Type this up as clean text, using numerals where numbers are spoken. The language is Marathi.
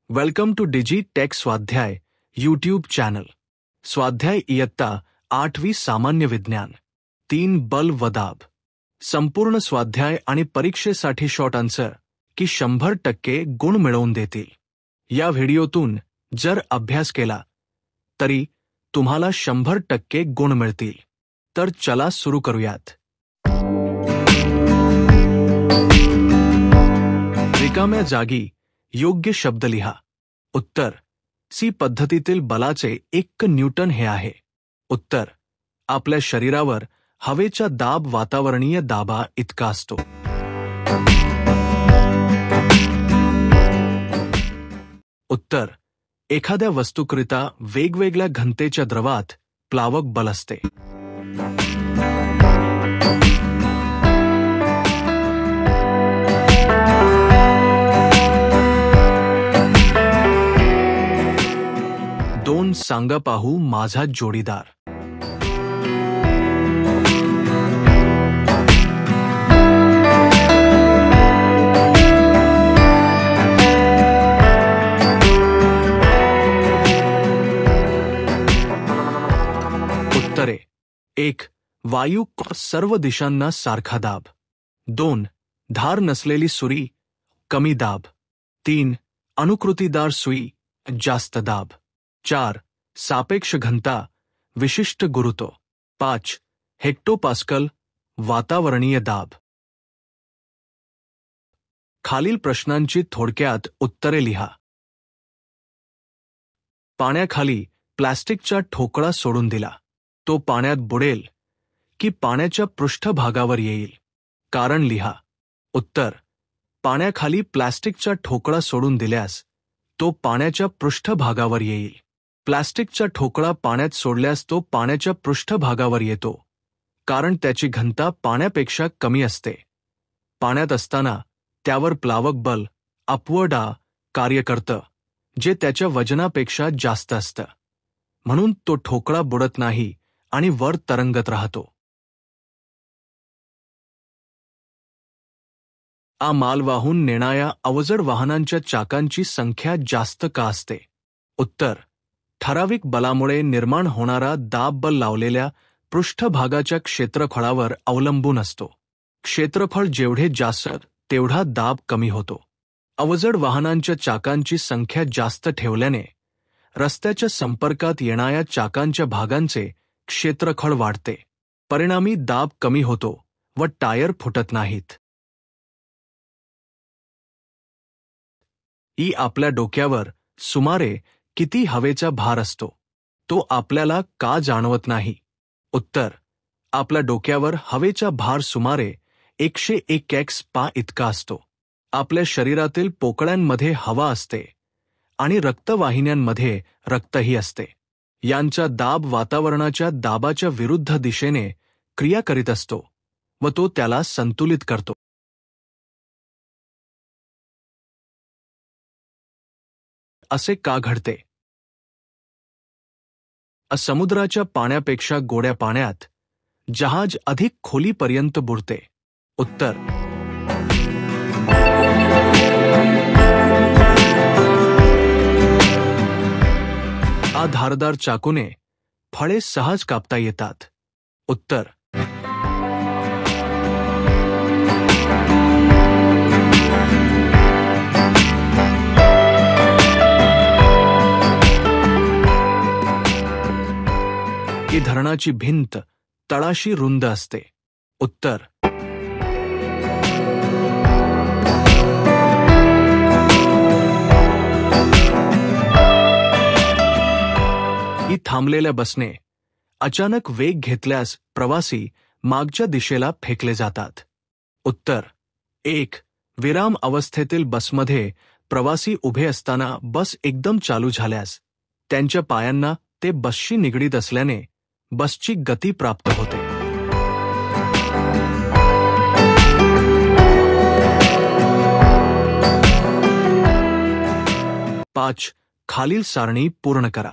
वेलकम टू डिजी टेक स्वाध्याय यूट्यूब चॅनल. स्वाध्याय इयत्ता 8वी सामान्य विज्ञान 3 बल व दाब. संपूर्ण स्वाध्याय आणि परीक्षेसाठी शॉर्ट आन्सर की 100% गुण मिळवून देतील. या व्हिडिओतून जर अभ्यास केला तरी तुम्हाला 100% गुण मिळतील. तर चला सुरू करूयात. रिकाम्या जागी योग्य शब्द लिहा. उत्तर: सी पद्धतीतील बलाचे 1 न्यूटन हे आहे. उत्तर: आपल्या शरीरावर हवेचा दाब वातावरणीय दाबा इतका असतो. उत्तर: एखाद्या वस्तूकरिता वेगवेगळ्या घनतेच्या द्रवात प्लावक बल असते. दोन सांगा पाहू माझा जोडीदार. उत्तरे: 1. वायू सर्व दिशांना सारखा दाब. 2. धार नसलेली सुरी कमी दाब. 3. अनुकृतीदार सुई जास्त दाब. 4. सापेक्ष घनता विशिष्ट गुरुत्व. 5. हेक्टोपास्कल वातावरणीय दाब. खालील प्रश्नांची थोडक्यात उत्तरे लिहा. पाण्याखाली प्लास्टिकचा ठोकळा सोडून दिला. तो पाण्यात बुडेल की पाण्याच्या पृष्ठभागावर येईल? कारण लिहा. उत्तर: पाण्याखाली प्लास्टिकचा ठोकळा सोडून दिल्यास तो पाण्याच्या पृष्ठभागावर येईल. प्लास्टिकचा ठोकळा पाण्यात सोडल्यास तो पाण्याच्या पृष्ठभागावर येतो, कारण त्याची घनता पाण्यापेक्षा कमी असते. पाण्यात असताना त्यावर प्लावक बल अपवर्ड कार्य करतं, जे त्याच्या वजनापेक्षा जास्त असतं. म्हणून तो ठोकळा बुडत नाही आणि वर तरंगत राहतो. माल वाहून नेणाऱ्या अवजड वाहनांच्या चाकांची संख्या जास्त का असते? उत्तर: ठराविक बलामुळे निर्माण होणारा दाब बल लावलेल्या पृष्ठभागाच्या क्षेत्रफळावर अवलंबून असतो. क्षेत्रफळ जेवढे जास्त तेवढा दाब कमी होतो. अवजड वाहनांच्या चाकांची संख्या जास्त ठेवल्याने रस्त्याच्या संपर्कात येणाऱ्या चाकांच्या भागांचे क्षेत्रफळ वाढते. परिणामी दाब कमी होतो व टायर फुटत नाहीत. आपल्या डोक्यावर सुमारे किती हवेचा भार असतो? तो आपल्याला का जाणवत नाही? उत्तर: आपल्या डोक्यावर हवेचा भार सुमारे 101 पा इतका असतो. आपल्या शरीरातील पोकळ्यांमध्ये हवा असते आणि रक्तवाहिन्यांमध्ये रक्तही असते. यांचा दाब वातावरणाच्या दाबाच्या विरुद्ध दिशेने क्रिया करीत असतो व तो त्याला संतुलित करतो. असे का घडते? समुद्राच्या पाण्यापेक्षा गोड्या पाण्यात जहाज अधिक खोलीपर्यंत बुडते. उत्तर: धारदार चाकूने फळे सहज कापता येतात. उत्तर: धरणाची भिंत तळाशी रुंद असते. उत्तर: थांबलेल्या बसने अचानक वेग घेतल्यास प्रवासी मागच्या दिशेला फेकले जातात. उत्तर: 1. विराम अवस्थेतील बसमध्ये प्रवासी उभे असताना बस एकदम चालू झाल्यास त्यांच्या पायांना ते बसशी निगडीत असल्याने बसची गती प्राप्त होते. 5. खालील सारणी पूर्ण करा.